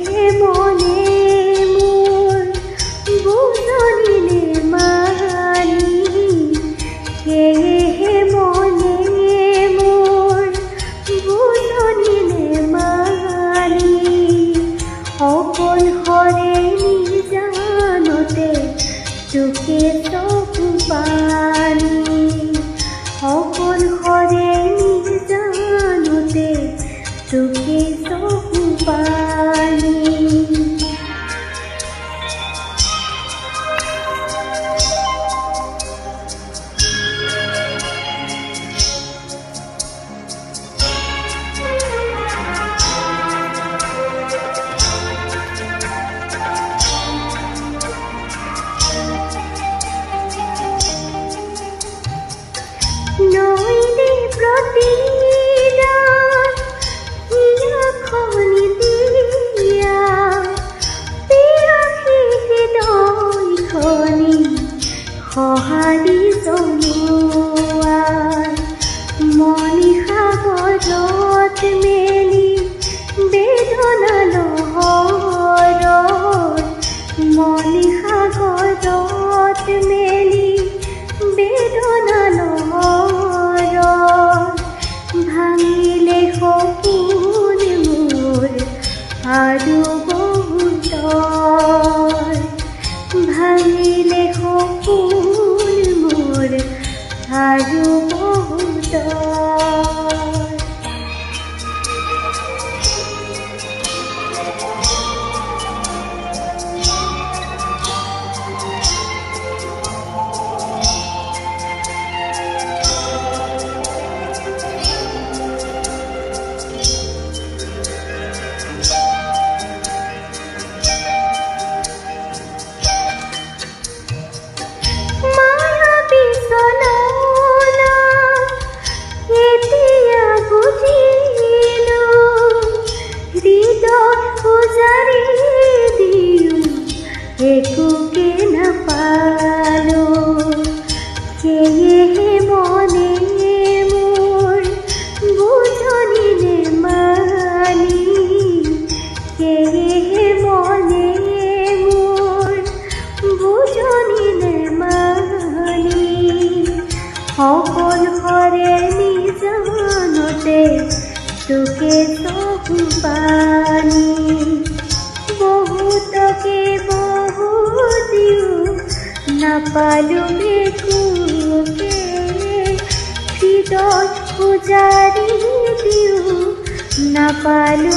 সেয়েহে মনে মোৰ বুজনিলে মানি, সেয়েহে মনে মোৰ বুজনিলে মানি, অকলশৰে নিজানতে তোকে চকু পানী, অকলশৰে নিজানতে তোকে চকু পানী। নইলে প্ৰতিদান হিয়াখনি দিয়া, পিয়াসী হৃদয়খনি সঁহাৰি জনোৱা, মনিষা গজত মেলি বেদনা লহৰত, মনিষা গজত মেলি বেদনা লহৰত, ভাঙিলে সপোন মোৰ আৰু বহুতৰ, ভাঙিলে সপোন মোৰ আৰু বহুতৰ। একোকে নাপালো, সেয়েহে মনে মোৰ বুজনিলে মানি, সেয়েহে মনে মোৰ বুজনিলে মানি, অকলশৰে নিজানতে তোকে চকু পানী, বহুতকে দিও নাপালো একোকে, হৃদয় উজাৰি দিও নাপালো